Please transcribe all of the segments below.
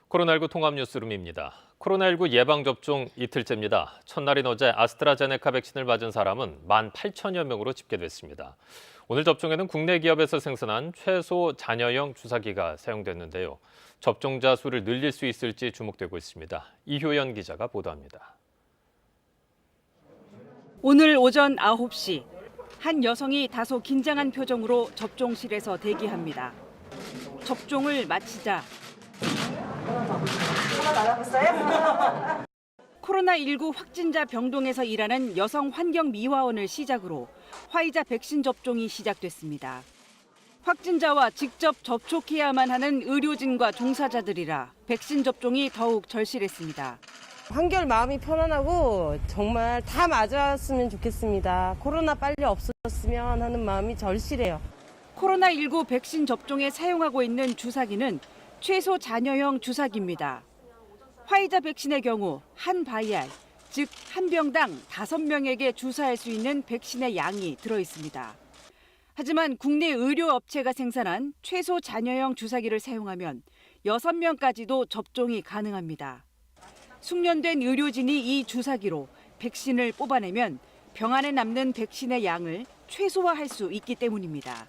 코로나19 통합 뉴스룸입니다. 코로나19 예방접종 이틀째입니다. 첫날인 어제 아스트라제네카 백신을 맞은 사람은 18,000여 명으로 집계됐습니다. 오늘 접종에는 국내 기업에서 생산한 최소 잔여형 주사기가 사용됐는데요. 접종자 수를 늘릴 수 있을지 주목되고 있습니다. 이효연 기자가 보도합니다. 오늘 오전 9시, 한 여성이 다소 긴장한 표정으로 접종실에서 대기합니다. 접종을 마치자 코로나19 확진자 병동에서 일하는 여성 환경미화원을 시작으로 화이자 백신 접종이 시작됐습니다. 확진자와 직접 접촉해야만 하는 의료진과 종사자들이라 백신 접종이 더욱 절실했습니다. 한결 마음이 편안하고 정말 다 맞았으면 좋겠습니다. 코로나 빨리 없어졌으면 하는 마음이 절실해요. 코로나19 백신 접종에 사용하고 있는 주사기는 최소 잔여형 주사기입니다. 화이자 백신의 경우 한 바이알, 즉 한 병당 5명에게 주사할 수 있는 백신의 양이 들어 있습니다. 하지만 국내 의료업체가 생산한 최소 잔여형 주사기를 사용하면 6명까지도 접종이 가능합니다. 숙련된 의료진이 이 주사기로 백신을 뽑아내면 병 안에 남는 백신의 양을 최소화할 수 있기 때문입니다.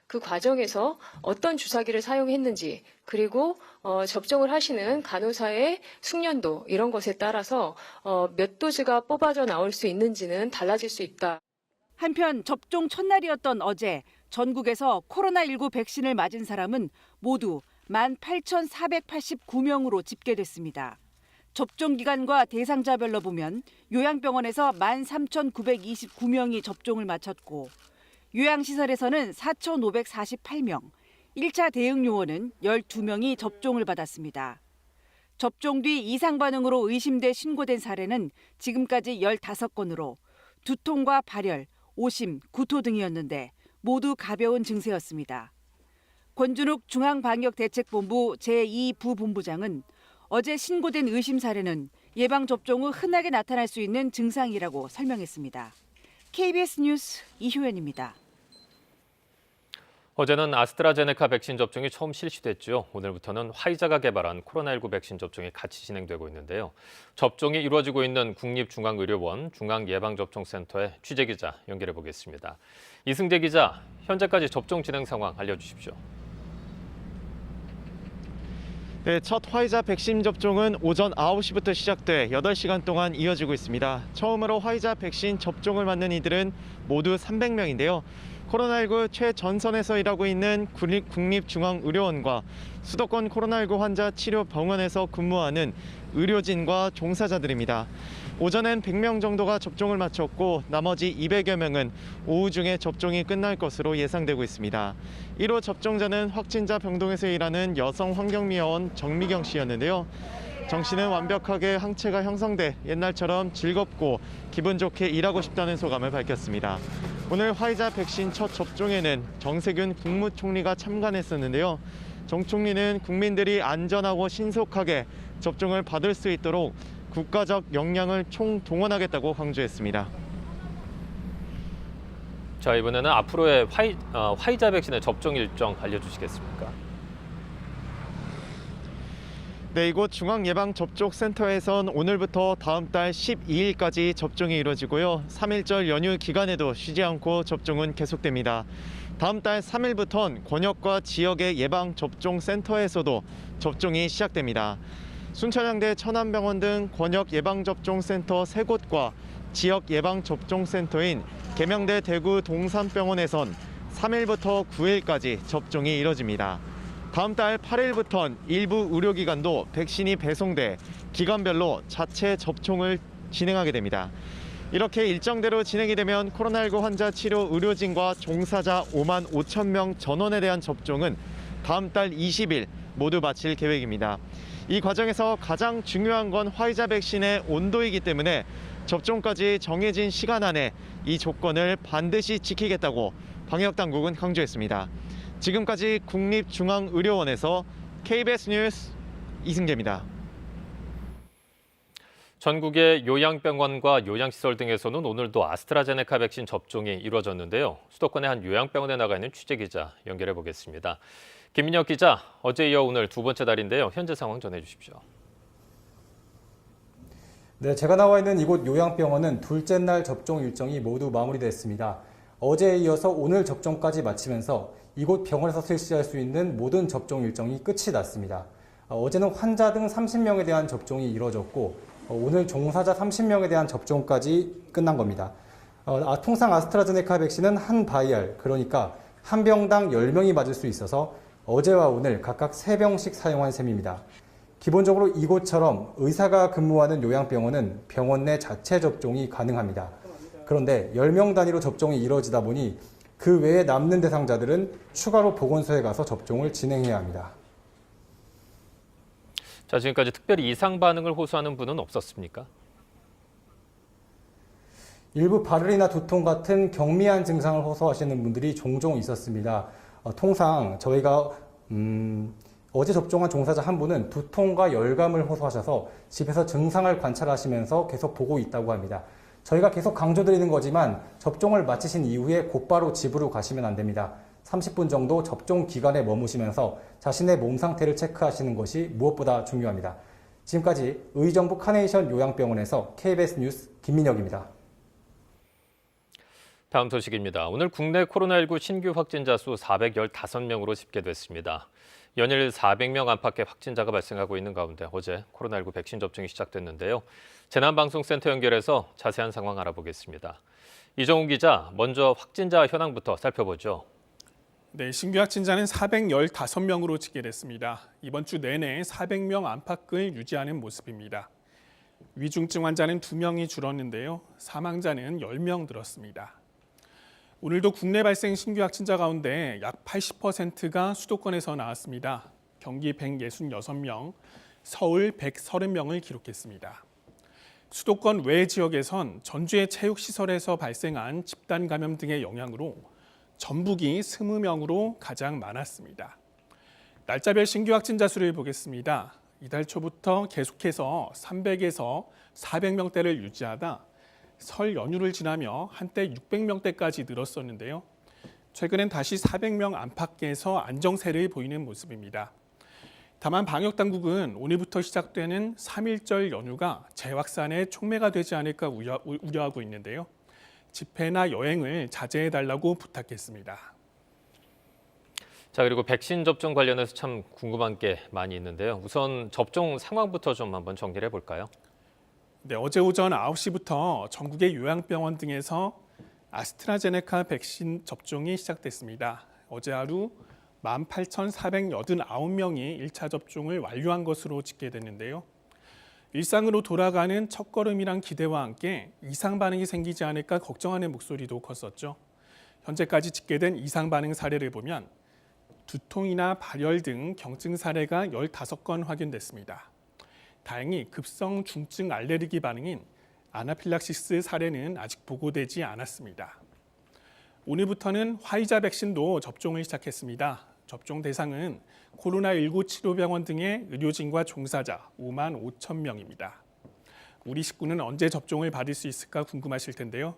그 과정에서 어떤 주사기를 사용했는지 그리고 접종을 하시는 간호사의 숙련도 이런 것에 따라서 몇 도즈가 뽑아져 나올 수 있는지는 달라질 수 있다. 한편 접종 첫날이었던 어제 전국에서 코로나19 백신을 맞은 사람은 모두 18,489명으로 집계됐습니다. 접종 기간과 대상자별로 보면 요양병원에서 13,929명이 접종을 마쳤고 요양시설에서는 4,548명, 1차 대응 요원은 12명이 접종을 받았습니다. 접종 뒤 이상 반응으로 의심돼 신고된 사례는 지금까지 15건으로 두통과 발열, 오심, 구토 등이었는데 모두 가벼운 증세였습니다. 권준욱 중앙방역대책본부 제2부본부장은 어제 신고된 의심 사례는 예방접종 후 흔하게 나타날 수 있는 증상이라고 설명했습니다. KBS 뉴스 이효연입니다. 어제는 아스트라제네카 백신 접종이 처음 실시됐죠. 오늘부터는 화이자가 개발한 코로나19 백신 접종이 같이 진행되고 있는데요. 접종이 이루어지고 있는 국립중앙의료원 중앙예방접종센터의 취재기자 연결해 보겠습니다. 이승재 기자, 현재까지 접종 진행 상황 알려주십시오. 네, 첫 화이자 백신 접종은 오전 9시부터 시작돼 8시간 동안 이어지고 있습니다. 처음으로 화이자 백신 접종을 맞는 이들은 모두 300명인데요. 코로나19 최전선에서 일하고 있는 국립중앙의료원과 수도권 코로나19 환자 치료 병원에서 근무하는 의료진과 종사자들입니다. 오전엔 100명 정도가 접종을 마쳤고 나머지 200여 명은 오후 중에 접종이 끝날 것으로 예상되고 있습니다. 1호 접종자는 확진자 병동에서 일하는 여성 환경미화원 정미경 씨였는데요. 정 씨는 완벽하게 항체가 형성돼 옛날처럼 즐겁고 기분 좋게 일하고 싶다는 소감을 밝혔습니다. 오늘 화이자 백신 첫 접종에는 정세균 국무총리가 참관했었는데요. 정 총리는 국민들이 안전하고 신속하게 접종을 받을 수 있도록 국가적 역량을 총동원하겠다고 강조했습니다. 자, 이번에는 앞으로의 화이자 백신의 접종 일정 알려주시겠습니까? 네, 이곳 중앙예방접종센터에선 오늘부터 다음 달 12일까지 접종이 이루어지고요. 3일절 연휴 기간에도 쉬지 않고 접종은 계속됩니다. 다음 달 3일부터는 권역과 지역의 예방접종센터에서도 접종이 시작됩니다. 순천향대 천안병원 등 권역 예방접종센터 3곳과 지역 예방접종센터인 계명대 대구 동산병원에선 3일부터 9일까지 접종이 이뤄집니다. 다음 달 8일부터는 일부 의료기관도 백신이 배송돼 기관별로 자체 접종을 진행하게 됩니다. 이렇게 일정대로 진행이 되면 코로나19 환자 치료 의료진과 종사자 5만 5천 명 전원에 대한 접종은 다음 달 20일 모두 마칠 계획입니다. 이 과정에서 가장 중요한 건 화이자 백신의 온도이기 때문에 접종까지 정해진 시간 안에 이 조건을 반드시 지키겠다고 방역당국은 강조했습니다. 지금까지 국립중앙의료원에서 KBS 뉴스 이승재입니다. 전국의 요양병원과 요양시설 등에서는 오늘도 아스트라제네카 백신 접종이 이루어졌는데요. 수도권의 한 요양병원에 나가 있는 취재기자 연결해 보겠습니다. 김민혁 기자, 어제 이어 오늘 두 번째 달인데요. 현재 상황 전해주십시오. 네, 제가 나와 있는 이곳 요양병원은 둘째 날 접종 일정이 모두 마무리됐습니다. 어제에 이어서 오늘 접종까지 마치면서 이곳 병원에서 실시할 수 있는 모든 접종 일정이 끝이 났습니다. 어제는 환자 등 30명에 대한 접종이 이뤄졌고 오늘 종사자 30명에 대한 접종까지 끝난 겁니다. 통상 아스트라제네카 백신은 한 바이알, 그러니까 한 병당 10명이 맞을 수 있어서 어제와 오늘 각각 3병씩 사용한 셈입니다. 기본적으로 이곳처럼 의사가 근무하는 요양병원은 병원 내 자체 접종이 가능합니다. 그런데 10명 단위로 접종이 이루어지다 보니 그 외에 남는 대상자들은 추가로 보건소에 가서 접종을 진행해야 합니다. 자, 지금까지 특별히 이상 반응을 호소하는 분은 없었습니까? 일부 발열이나 두통 같은 경미한 증상을 호소하시는 분들이 종종 있었습니다. 통상 저희가 어제 접종한 종사자 한 분은 두통과 열감을 호소하셔서 집에서 증상을 관찰하시면서 계속 보고 있다고 합니다. 저희가 계속 강조드리는 거지만 접종을 마치신 이후에 곧바로 집으로 가시면 안 됩니다. 30분 정도 접종 기간에 머무시면서 자신의 몸 상태를 체크하시는 것이 무엇보다 중요합니다. 지금까지 의정부 카네이션 요양병원에서 KBS 뉴스 김민혁입니다. 다음 소식입니다. 오늘 국내 코로나19 신규 확진자 수 415명으로 집계됐습니다. 연일 400명 안팎의 확진자가 발생하고 있는 가운데 어제 코로나19 백신 접종이 시작됐는데요. 재난방송센터 연결해서 자세한 상황 알아보겠습니다. 이정훈 기자, 먼저 확진자 현황부터 살펴보죠. 네, 신규 확진자는 415명으로 집계됐습니다. 이번 주 내내 400명 안팎을 유지하는 모습입니다. 위중증 환자는 2명이 줄었는데요. 사망자는 10명 늘었습니다. 오늘도 국내 발생 신규 확진자 가운데 약 80%가 수도권에서 나왔습니다. 경기 166명, 서울 130명을 기록했습니다. 수도권 외 지역에선 전주의 체육시설에서 발생한 집단 감염 등의 영향으로 전북이 20명으로 가장 많았습니다. 날짜별 신규 확진자 수를 보겠습니다. 이달 초부터 계속해서 300에서 400명대를 유지하다 설 연휴를 지나며 한때 600명대까지 늘었었는데요. 최근엔 다시 400명 안팎에서 안정세를 보이는 모습입니다. 다만 방역당국은 오늘부터 시작되는 3.1절 연휴가 재확산의 촉매가 되지 않을까 우려하고 있는데요. 집회나 여행을 자제해달라고 부탁했습니다. 자, 그리고 백신 접종 관련해서 참 궁금한 게 많이 있는데요. 우선 접종 상황부터 좀 한번 정리를 해볼까요? 네, 어제 오전 9시부터 전국의 요양병원 등에서 아스트라제네카 백신 접종이 시작됐습니다. 어제 하루 18,489명이 1차 접종을 완료한 것으로 집계됐는데요. 일상으로 돌아가는 첫걸음이란 기대와 함께 이상 반응이 생기지 않을까 걱정하는 목소리도 컸었죠. 현재까지 집계된 이상 반응 사례를 보면 두통이나 발열 등 경증 사례가 15건 확인됐습니다. 다행히 급성 중증 알레르기 반응인 아나필락시스 사례는 아직 보고되지 않았습니다. 오늘부터는 화이자 백신도 접종을 시작했습니다. 접종 대상은 코로나19 치료병원 등의 의료진과 종사자 5만 5천 명입니다. 우리 식구는 언제 접종을 받을 수 있을까 궁금하실 텐데요.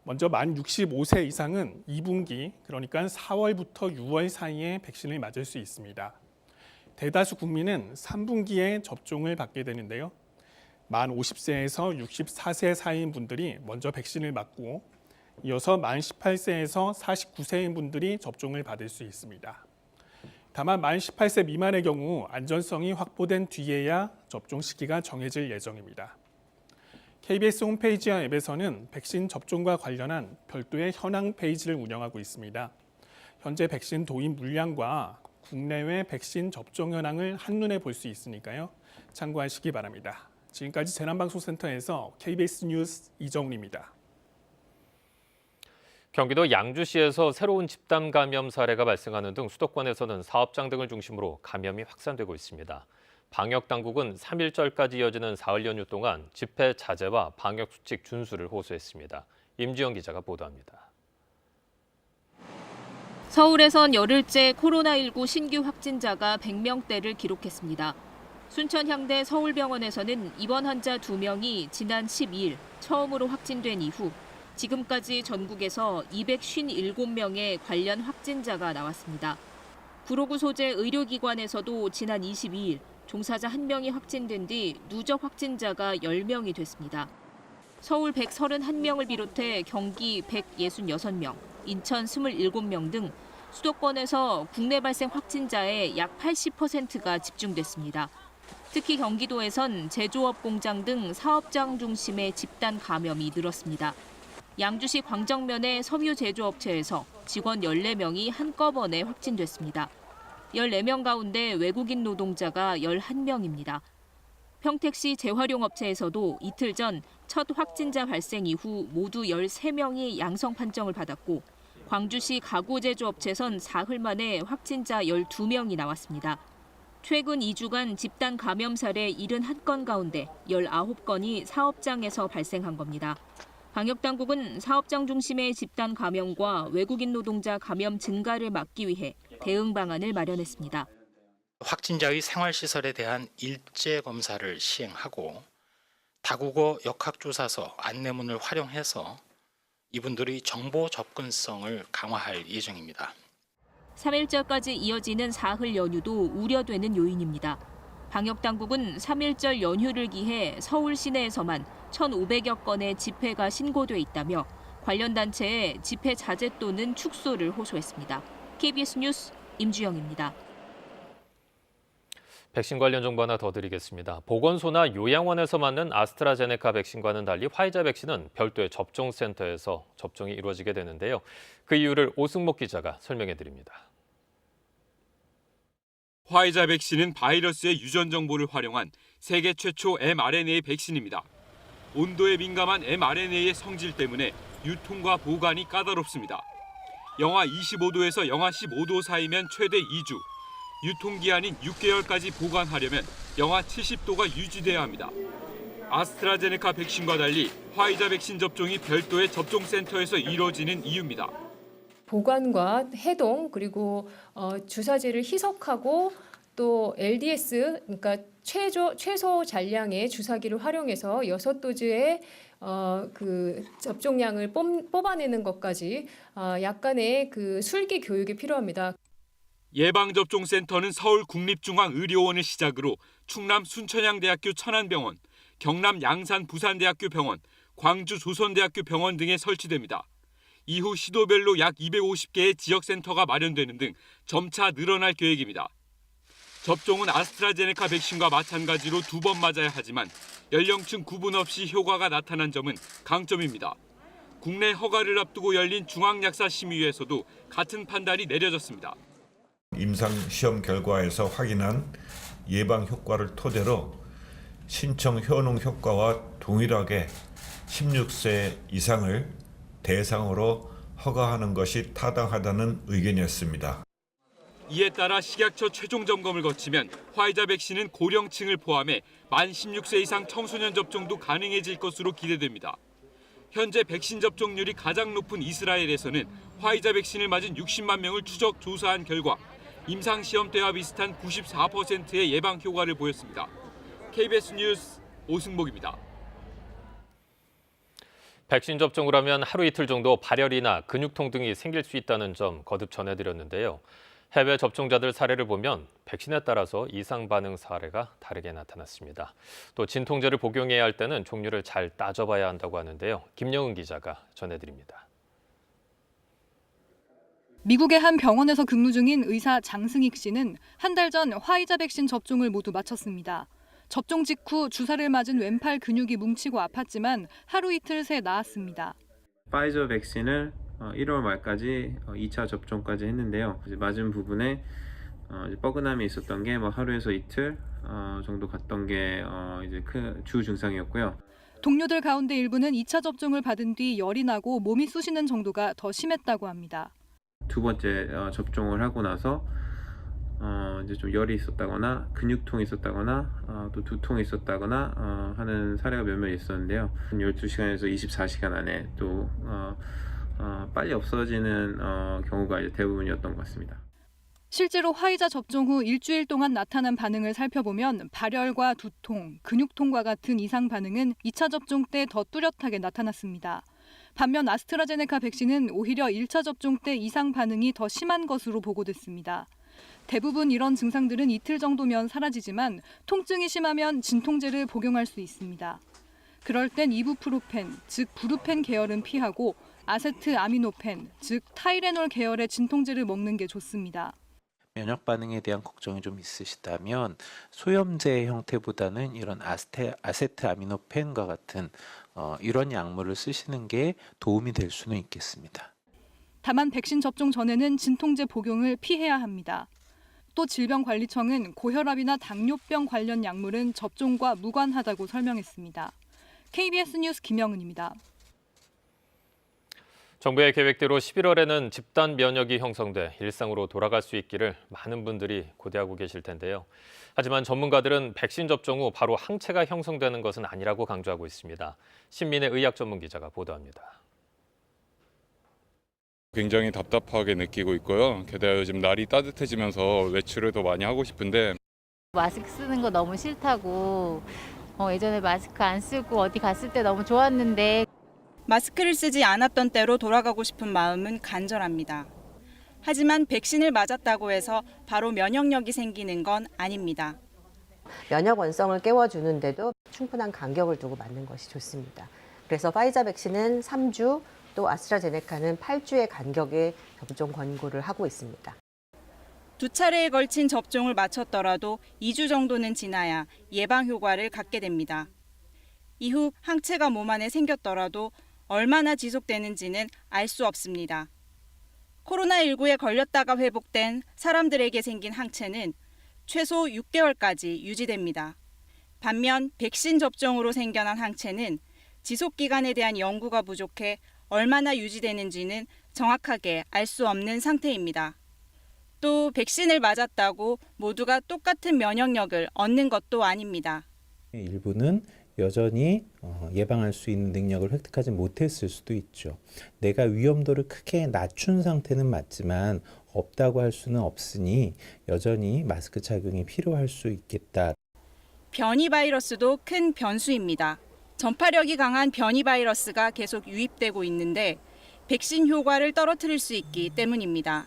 먼저 만 65세 이상은 2분기, 그러니까 4월부터 6월 사이에 백신을 맞을 수 있습니다. 대다수 국민은 3분기에 접종을 받게 되는데요. 만 50세에서 64세 사이인 분들이 먼저 백신을 맞고 이어서 만 18세에서 49세인 분들이 접종을 받을 수 있습니다. 다만 만 18세 미만의 경우 안전성이 확보된 뒤에야 접종 시기가 정해질 예정입니다. KBS 홈페이지와 앱에서는 백신 접종과 관련한 별도의 현황 페이지를 운영하고 있습니다. 현재 백신 도입 물량과 국내외 백신 접종 현황을 한눈에 볼 수 있으니까요. 참고하시기 바랍니다. 지금까지 재난방송센터에서 KBS 뉴스 이정훈입니다. 경기도 양주시에서 새로운 집단 감염 사례가 발생하는 등 수도권에서는 사업장 등을 중심으로 감염이 확산되고 있습니다. 방역당국은 3.1절까지 이어지는 사흘 연휴 동안 집회 자제와 방역수칙 준수를 호소했습니다. 임지영 기자가 보도합니다. 서울에선 열흘째 코로나19 신규 확진자가 100명대를 기록했습니다. 순천향대 서울병원에서는 입원 환자 2명이 지난 12일 처음으로 확진된 이후 지금까지 전국에서 257명의 관련 확진자가 나왔습니다. 구로구 소재 의료기관에서도 지난 22일 종사자 1명이 확진된 뒤 누적 확진자가 10명이 됐습니다. 서울 131명을 비롯해 경기 166명, 인천 27명 등 수도권에서 국내 발생 확진자의 약 80%가 집중됐습니다. 특히 경기도에선 제조업 공장 등 사업장 중심의 집단 감염이 늘었습니다. 양주시 광정면의 섬유 제조업체에서 직원 14명이 한꺼번에 확진됐습니다. 14명 가운데 외국인 노동자가 11명입니다. 평택시 재활용업체에서도 이틀 전 첫 확진자 발생 이후 모두 13명이 양성 판정을 받았고 광주시 가구제조업체선 사흘 만에 확진자 12명이 나왔습니다. 최근 2주간 집단 감염 사례 71건 가운데 19건이 사업장에서 발생한 겁니다. 방역당국은 사업장 중심의 집단 감염과 외국인 노동자 감염 증가를 막기 위해 대응 방안을 마련했습니다. 확진자의 생활시설에 대한 일제 검사를 시행하고 다국어 역학조사서 안내문을 활용해서 이분들의 정보 접근성을 강화할 예정입니다. 3일절까지 이어지는 사흘 연휴도 우려되는 요인입니다. 방역당국은 3일절 연휴를 기해 서울 시내에서만 1,500여 건의 집회가 신고돼 있다며 관련 단체에 집회 자제 또는 축소를 호소했습니다. KBS 뉴스 임주영입니다. 백신 관련 정보 하나 더 드리겠습니다. 보건소나 요양원에서 맞는 아스트라제네카 백신과는 달리 화이자 백신은 별도의 접종센터에서 접종이 이루어지게 되는데요. 그 이유를 오승목 기자가 설명해 드립니다. 화이자 백신은 바이러스의 유전 정보를 활용한 세계 최초 mRNA 백신입니다. 온도에 민감한 mRNA의 성질 때문에 유통과 보관이 까다롭습니다. 영하 25도에서 영하 15도 사이면 최대 2주, 유통기한인 6개월까지 보관하려면 영하 70도가 유지돼야 합니다. 아스트라제네카 백신과 달리 화이자 백신 접종이 별도의 접종센터에서 이루어지는 이유입니다. 보관과 해동 그리고 주사제를 희석하고 또 LDS 그러니까 최소 잔량의 주사기를 활용해서 6도즈의 그 접종량을 뽑아내는 것까지 약간의 그 술기 교육이 필요합니다. 예방접종센터는 서울국립중앙의료원을 시작으로 충남 순천향대학교 천안병원, 경남 양산 부산대학교 병원, 광주 조선대학교 병원 등에 설치됩니다. 이후 시도별로 약 250개의 지역센터가 마련되는 등 점차 늘어날 계획입니다. 접종은 아스트라제네카 백신과 마찬가지로 2번 맞아야 하지만 연령층 구분 없이 효과가 나타난 점은 강점입니다. 국내 허가를 앞두고 열린 중앙약사심의회에서도 같은 판단이 내려졌습니다. 임상시험 결과에서 확인한 예방 효과를 토대로 신청 효능 효과와 동일하게 16세 이상을 대상으로 허가하는 것이 타당하다는 의견이었습니다. 이에 따라 식약처 최종 점검을 거치면 화이자 백신은 고령층을 포함해 만 16세 이상 청소년 접종도 가능해질 것으로 기대됩니다. 현재 백신 접종률이 가장 높은 이스라엘에서는 화이자 백신을 맞은 60만 명을 추적 조사한 결과 임상시험 때와 비슷한 94%의 예방 효과를 보였습니다. KBS 뉴스 오승목입니다. 백신 접종을 하면 하루 이틀 정도 발열이나 근육통 등이 생길 수 있다는 점 거듭 전해드렸는데요. 해외 접종자들 사례를 보면 백신에 따라서 이상 반응 사례가 다르게 나타났습니다. 또 진통제를 복용해야 할 때는 종류를 잘 따져봐야 한다고 하는데요. 김영은 기자가 전해드립니다. 미국의 한 병원에서 근무 중인 의사 장승익 씨는 한 달 전 화이자 백신 접종을 모두 마쳤습니다. 접종 직후 주사를 맞은 왼팔 근육이 뭉치고 아팠지만 하루 이틀 새 나았습니다. 파이저 백신을 1월 말까지 2차 접종까지 했는데요. 이제 맞은 부분에 이제 뻐근함이 있었던 게 하루에서 이틀 정도 갔던 게 이제 큰 주 증상이었고요. 동료들 가운데 일부는 2차 접종을 받은 뒤 열이 나고 몸이 쑤시는 정도가 더 심했다고 합니다. 두 번째 접종을 하고 나서 이제 좀 열이 있었다거나 근육통이 있었다거나 또 두통이 있었다거나 하는 사례가 몇몇 있었는데요. 12시간에서 24시간 안에 또 빨리 없어지는 경우가 이제 대부분이었던 것 같습니다. 실제로 화이자 접종 후 일주일 동안 나타난 반응을 살펴보면 발열과 두통, 근육통과 같은 이상 반응은 2차 접종 때 더 뚜렷하게 나타났습니다. 반면 아스트라제네카 백신은 오히려 1차 접종 때 이상 반응이 더 심한 것으로 보고됐습니다. 대부분 이런 증상들은 이틀 정도면 사라지지만 통증이 심하면 진통제를 복용할 수 있습니다. 그럴 땐 이부프로펜, 즉 브루펜 계열은 피하고 아세트아미노펜, 즉 타이레놀 계열의 진통제를 먹는 게 좋습니다. 면역 반응에 대한 걱정이 좀 있으시다면 소염제 형태보다는 이런 아세트아미노펜과 같은 이런 약물을 쓰시는 게 도움이 될 수는 있겠습니다. 다만 백신 접종 전에는 진통제 복용을 피해야 합니다. 또 질병관리청은 고혈압이나 당뇨병 관련 약물은 접종과 무관하다고 설명했습니다. KBS 뉴스 김영은입니다. 정부의 계획대로 11월에는 집단 면역이 형성돼 일상으로 돌아갈 수 있기를 많은 분들이 고대하고 계실 텐데요. 하지만 전문가들은 백신 접종 후 바로 항체가 형성되는 것은 아니라고 강조하고 있습니다. 신민의 의학 전문 기자가 보도합니다. 굉장히 답답하게 느끼고 있고요. 게다가 요즘 날이 따뜻해지면서 외출을 더 많이 하고 싶은데 마스크 쓰는 거 너무 싫다고 예전에 마스크 안 쓰고 어디 갔을 때 너무 좋았는데 마스크를 쓰지 않았던 때로 돌아가고 싶은 마음은 간절합니다. 하지만 백신을 맞았다고 해서 바로 면역력이 생기는 건 아닙니다. 면역 원성을 깨워주는데도 충분한 간격을 두고 맞는 것이 좋습니다. 그래서 파이자 백신은 3주, 또 아스트라제네카는 8주의 간격에 접종 권고를 하고 있습니다. 두 차례에 걸친 접종을 마쳤더라도 2주 정도는 지나야 예방 효과를 갖게 됩니다. 이후 항체가 몸 안에 생겼더라도 얼마나 지속되는지는 알 수 없습니다. 코로나19에 걸렸다가 회복된 사람들에게 생긴 항체는 최소 6개월까지 유지됩니다. 반면 백신 접종으로 생겨난 항체는 지속 기간에 대한 연구가 부족해 얼마나 유지되는지는 정확하게 알 수 없는 상태입니다. 또 백신을 맞았다고 모두가 똑같은 면역력을 얻는 것도 아닙니다. 일부는 여전히 예방할 수 있는 능력을 획득하지 못했을 수도 있죠. 내가 위험도를 크게 낮춘 상태는 맞지만 없다고 할 수는 없으니 여전히 마스크 착용이 필요할 수 있겠다. 변이 바이러스도 큰 변수입니다. 전파력이 강한 변이 바이러스가 계속 유입되고 있는데 백신 효과를 떨어뜨릴 수 있기 때문입니다.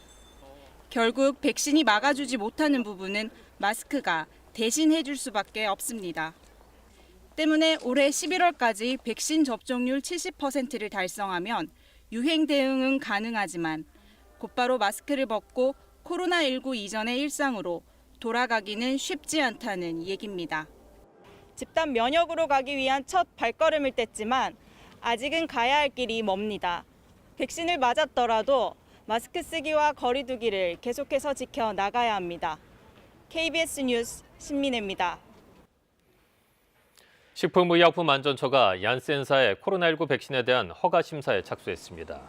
결국 백신이 막아주지 못하는 부분은 마스크가 대신해줄 수밖에 없습니다. 때문에 올해 11월까지 백신 접종률 70%를 달성하면 유행 대응은 가능하지만 곧바로 마스크를 벗고 코로나19 이전의 일상으로 돌아가기는 쉽지 않다는 얘기입니다. 집단 면역으로 가기 위한 첫 발걸음을 뗐지만 아직은 가야 할 길이 멉니다. 백신을 맞았더라도 마스크 쓰기와 거리 두기를 계속해서 지켜 나가야 합니다. KBS 뉴스 신민혜입니다. 식품의약품안전처가 얀센사의 코로나19 백신에 대한 허가 심사에 착수했습니다.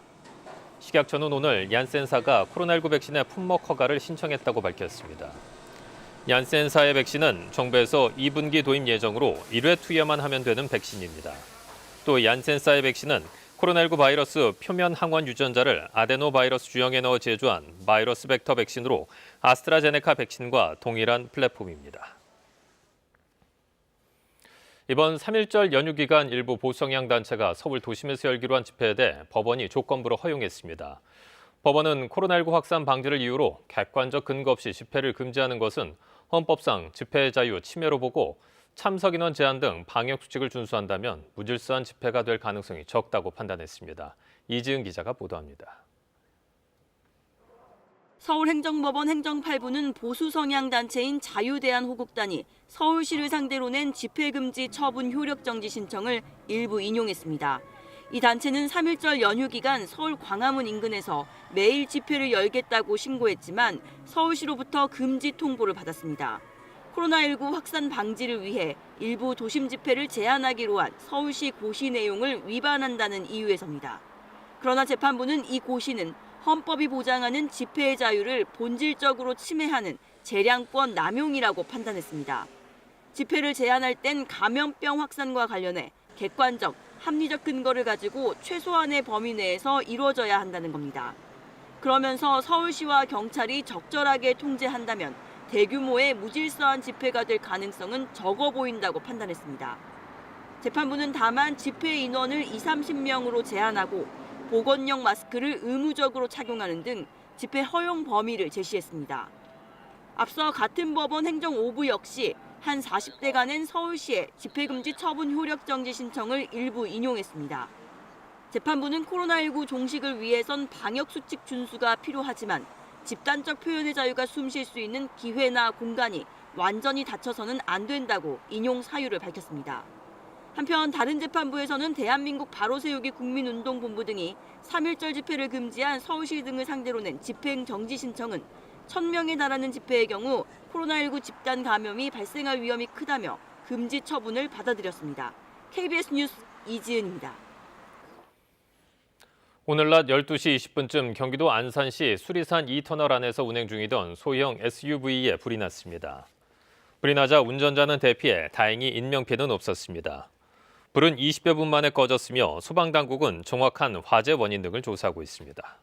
식약처는 오늘 얀센사가 코로나19 백신의 품목 허가를 신청했다고 밝혔습니다. 얀센사의 백신은 정부에서 2분기 도입 예정으로 1회 투여만 하면 되는 백신입니다. 또 얀센사의 백신은 코로나19 바이러스 표면 항원 유전자를 아데노바이러스 주형에 넣어 제조한 바이러스 벡터 백신으로 아스트라제네카 백신과 동일한 플랫폼입니다. 이번 3.1절 연휴 기간 일부 보수성향 단체가 서울 도심에서 열기로 한 집회에 대해 법원이 조건부로 허용했습니다. 법원은 코로나19 확산 방지를 이유로 객관적 근거 없이 집회를 금지하는 것은 헌법상 집회의 자유 침해로 보고 참석 인원 제한 등 방역 수칙을 준수한다면 무질서한 집회가 될 가능성이 적다고 판단했습니다. 이지은 기자가 보도합니다. 서울행정법원 행정팔부는 보수 성향 단체인 자유대한호국단이 서울시를 상대로 낸 집회금지 처분 효력정지 신청을 일부 인용했습니다. 이 단체는 3.1절 연휴 기간 서울 광화문 인근에서 매일 집회를 열겠다고 신고했지만 서울시로부터 금지 통보를 받았습니다. 코로나19 확산 방지를 위해 일부 도심 집회를 제한하기로 한 서울시 고시 내용을 위반한다는 이유에서입니다. 그러나 재판부는 이 고시는 헌법이 보장하는 집회의 자유를 본질적으로 침해하는 재량권 남용이라고 판단했습니다. 집회를 제한할 땐 감염병 확산과 관련해 객관적, 합리적 근거를 가지고 최소한의 범위 내에서 이루어져야 한다는 겁니다. 그러면서 서울시와 경찰이 적절하게 통제한다면 대규모의 무질서한 집회가 될 가능성은 적어 보인다고 판단했습니다. 재판부는 다만 집회 인원을 20-30명으로 제한하고 보건용 마스크를 의무적으로 착용하는 등 집회 허용 범위를 제시했습니다. 앞서 같은 법원 행정 5부 역시 한 40대가 낸 서울시의 집회금지 처분 효력 정지 신청을 일부 인용했습니다. 재판부는 코로나19 종식을 위해선 방역수칙 준수가 필요하지만 집단적 표현의 자유가 숨쉴 수 있는 기회나 공간이 완전히 닫혀서는 안 된다고 인용 사유를 밝혔습니다. 한편 다른 재판부에서는 대한민국 바로세우기 국민운동본부 등이 3.1절 집회를 금지한 서울시 등을 상대로 낸 집행 정지 신청은 1,000명에 달하는 집회의 경우 코로나19 집단 감염이 발생할 위험이 크다며 금지 처분을 받아들였습니다. KBS 뉴스 이지은입니다. 오늘 낮 12시 20분쯤 경기도 안산시 수리산 2터널 안에서 운행 중이던 소형 SUV에 불이 났습니다. 불이 나자 운전자는 대피해 다행히 인명피해는 없었습니다. 불은 20여 분 만에 꺼졌으며 소방당국은 정확한 화재 원인 등을 조사하고 있습니다.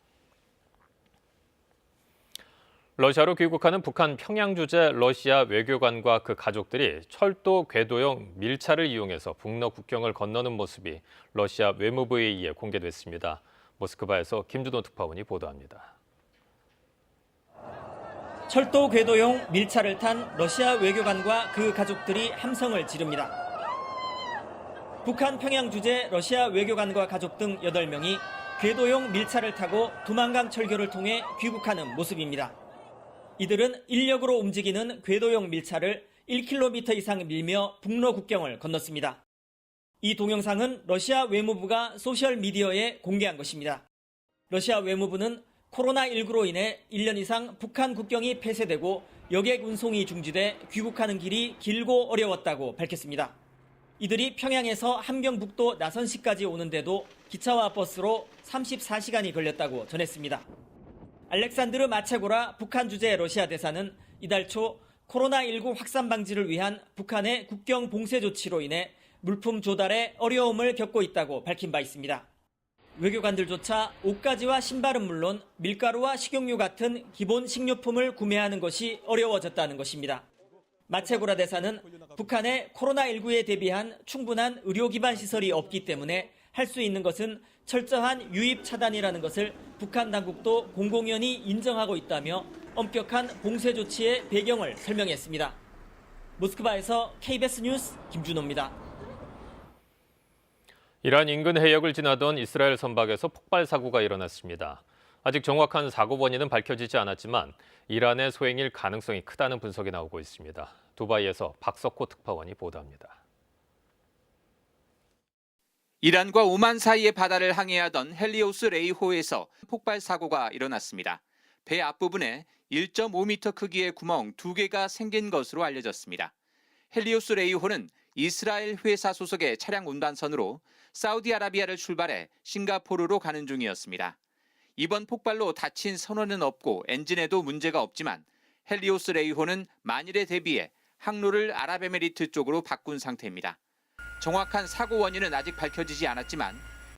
러시아로 귀국하는 북한 평양 주재 러시아 외교관과 그 가족들이 철도 궤도형 밀차를 이용해서 북러 국경을 건너는 모습이 러시아 외무부에 의해 공개됐습니다. 모스크바에서 김준호 특파원이 보도합니다. 철도 궤도용 밀차를 탄 러시아 외교관과 그 가족들이 함성을 지릅니다. 북한 평양 주재 러시아 외교관과 가족 등 8명이 궤도용 밀차를 타고 두만강 철교를 통해 귀국하는 모습입니다. 이들은 인력으로 움직이는 궤도용 밀차를 1km 이상 밀며 북러 국경을 건넜습니다. 이 동영상은 러시아 외무부가 소셜미디어에 공개한 것입니다. 러시아 외무부는 코로나19로 인해 1년 이상 북한 국경이 폐쇄되고 여객 운송이 중지돼 귀국하는 길이 길고 어려웠다고 밝혔습니다. 이들이 평양에서 함경북도 나선시까지 오는데도 기차와 버스로 34시간이 걸렸다고 전했습니다. 알렉산드르 마체고라 북한 주재 러시아 대사는 이달 초 코로나19 확산 방지를 위한 북한의 국경 봉쇄 조치로 인해 물품 조달에 어려움을 겪고 있다고 밝힌 바 있습니다. 외교관들조차 옷가지와 신발은 물론 밀가루와 식용유 같은 기본 식료품을 구매하는 것이 어려워졌다는 것입니다. 마체고라 대사는 북한의 코로나19에 대비한 충분한 의료 기반 시설이 없기 때문에 할 수 있는 것은 철저한 유입 차단이라는 것을 북한 당국도 공공연히 인정하고 있다며 엄격한 봉쇄 조치의 배경을 설명했습니다. 모스크바에서 KBS 뉴스 김준호입니다. 이란 인근 해역을 지나던 이스라엘 선박에서 폭발 사고가 일어났습니다. 아직 정확한 사고 원인은 밝혀지지 않았지만 이란의 소행일 가능성이 크다는 분석이 나오고 있습니다. 두바이에서 박석호 특파원이 보도합니다. 이란과 오만 사이의 바다를 항해하던 헬리오스 레이호에서 폭발 사고가 일어났습니다. 배 앞부분에 1.5m 크기의 구멍 2개가 생긴 것으로 알려졌습니다. 헬리오스 레이호는 이스라엘 회사 소속의 차량 운반선으로 사우디아라비아를 출발해 싱가포르로 가는 중이었습니다. 이번 폭발로 다친 선원은 없고 엔진에도 문제가 없지만 헬리오스 레이호는 만일에 대비해 항로를 아랍에미리트 쪽으로 바꾼 상태입니다. 정확한 사고 원인은 아직 밝혀지지 않았지만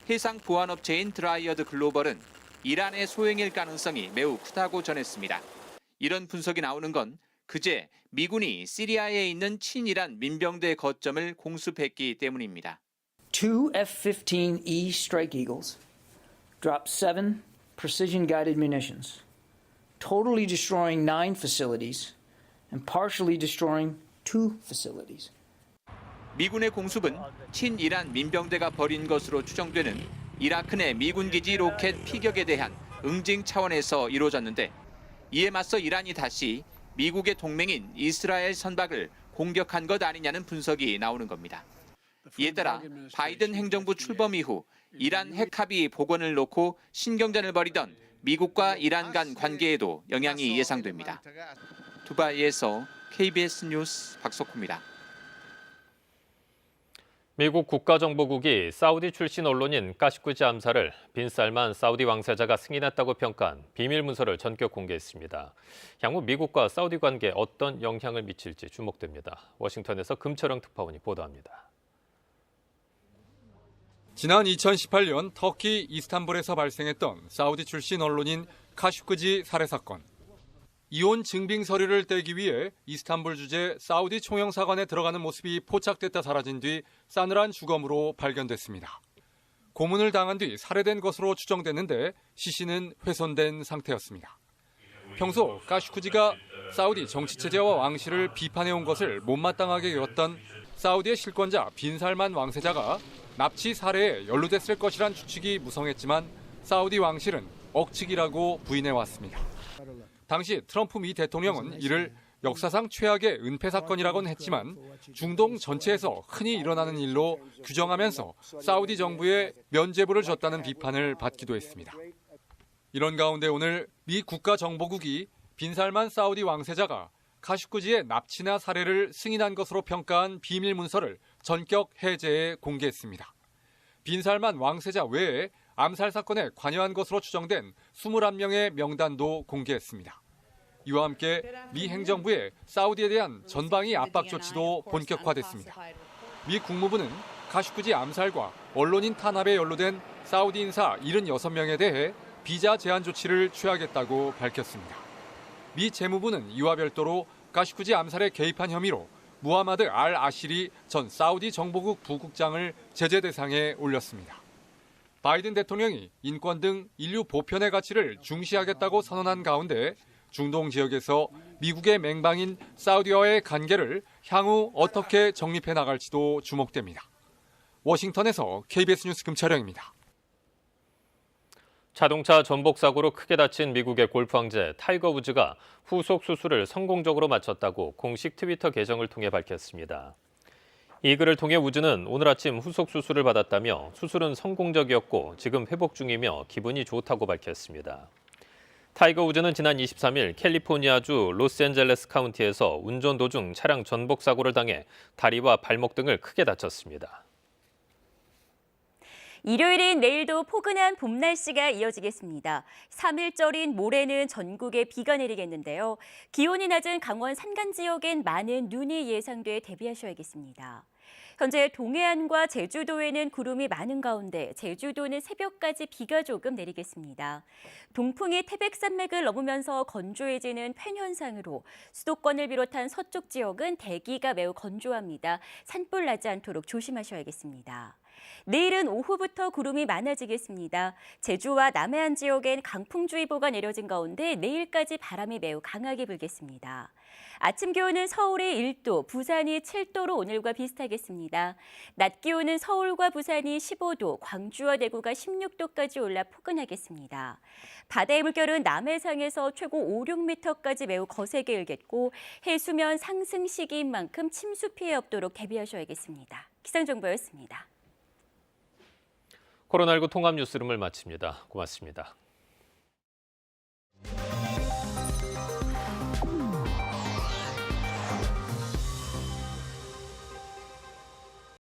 해상 보안업체인 드라이어드 글로벌은 이란의 소행일 가능성이 매우 크다고 전했습니다. 이런 분석이 나오는 건 그제 미군이 시리아에 있는 친이란 민병대 거점을 공습했기 때문입니다. Two F-15E Strike Eagles dropped 7 precision-guided munitions, totally destroying 9 facilities and partially destroying 2 facilities. 미군의 공습은 친이란 민병대가 벌인 것으로 추정되는 이라크 내 미군 기지 로켓 피격에 대한 응징 차원에서 이루어졌는데 이에 맞서 이란이 다시 미국의 동맹인 이스라엘 선박을 공격한 것 아니냐는 분석이 나오는 겁니다. 이에 따라 바이든 행정부 출범 이후 이란 핵 합의 복원을 놓고 신경전을 벌이던 미국과 이란 간 관계에도 영향이 예상됩니다. 두바이에서 KBS 뉴스 박석호입니다. 미국 국가정보국이 사우디 출신 언론인 까시쿠지 암살을 빈살만 사우디 왕세자가 승인했다고 평가한 비밀 문서를 전격 공개했습니다. 향후 미국과 사우디 관계에 어떤 영향을 미칠지 주목됩니다. 워싱턴에서 금철영 특파원이 보도합니다. 지난 2018년 터키 이스탄불에서 발생했던 사우디 출신 언론인 카슈크지 살해 사건. 이혼 증빙 서류를 떼기 위해 이스탄불 주재 사우디 총영사관에 들어가는 모습이 포착됐다 사라진 뒤 싸늘한 주검으로 발견됐습니다. 고문을 당한 뒤 살해된 것으로 추정됐는데 시신은 훼손된 상태였습니다. 평소 카슈크지가 사우디 정치체제와 왕실을 비판해온 것을 못마땅하게 여겼던 사우디의 실권자 빈살만 왕세자가 납치 사례에 연루됐을 것이란 추측이 무성했지만 사우디 왕실은 억측이라고 부인해왔습니다. 당시 트럼프 미 대통령은 이를 역사상 최악의 은폐 사건이라고는 했지만 중동 전체에서 흔히 일어나는 일로 규정하면서 사우디 정부에 면죄부를 줬다는 비판을 받기도 했습니다. 이런 가운데 오늘 미 국가정보국이 빈살만 사우디 왕세자가 카슈크지의 납치나 살해를 승인한 것으로 평가한 비밀 문서를 전격 해제해 공개했습니다. 빈살만 왕세자 외에 암살 사건에 관여한 것으로 추정된 21명의 명단도 공개했습니다. 이와 함께 미 행정부의 사우디에 대한 전방위 압박 조치도 본격화됐습니다. 미 국무부는 카슈크지 암살과 언론인 탄압에 연루된 사우디 인사 76명에 대해 비자 제한 조치를 취하겠다고 밝혔습니다. 미 재무부는 이와 별도로 카슈크지 암살에 개입한 혐의로 무하마드 알 아시리 전 사우디 정보국 부국장을 제재 대상에 올렸습니다. 바이든 대통령이 인권 등 인류 보편의 가치를 중시하겠다고 선언한 가운데 중동 지역에서 미국의 맹방인 사우디와의 관계를 향후 어떻게 정립해 나갈지도 주목됩니다. 워싱턴에서 KBS 뉴스 금철영입니다. 자동차 전복 사고로 크게 다친 미국의 골프 황제 타이거 우즈가 후속 수술을 성공적으로 마쳤다고 공식 트위터 계정을 통해 밝혔습니다. 이 글을 통해 우즈는 오늘 아침 후속 수술을 받았다며 수술은 성공적이었고 지금 회복 중이며 기분이 좋다고 밝혔습니다. 타이거 우즈는 지난 23일 캘리포니아주 로스앤젤레스 카운티에서 운전 도중 차량 전복 사고를 당해 다리와 발목 등을 크게 다쳤습니다. 일요일인 내일도 포근한 봄 날씨가 이어지겠습니다. 3일절인 모레는 전국에 비가 내리겠는데요. 기온이 낮은 강원 산간 지역엔 많은 눈이 예상돼 대비하셔야겠습니다. 현재 동해안과 제주도에는 구름이 많은 가운데 제주도는 새벽까지 비가 조금 내리겠습니다. 동풍이 태백산맥을 넘으면서 건조해지는 팬 현상으로 수도권을 비롯한 서쪽 지역은 대기가 매우 건조합니다. 산불 나지 않도록 조심하셔야겠습니다. 내일은 오후부터 구름이 많아지겠습니다. 제주와 남해안 지역엔 강풍주의보가 내려진 가운데 내일까지 바람이 매우 강하게 불겠습니다. 아침 기온은 서울이 1도, 부산이 7도로 오늘과 비슷하겠습니다. 낮 기온은 서울과 부산이 15도, 광주와 대구가 16도까지 올라 포근하겠습니다. 바다의 물결은 남해상에서 최고 5, 6m까지 매우 거세게 일겠고 해수면 상승 시기인 만큼 침수 피해 없도록 대비하셔야겠습니다. 기상정보였습니다. 코로나19 통합 뉴스룸을 마칩니다. 고맙습니다.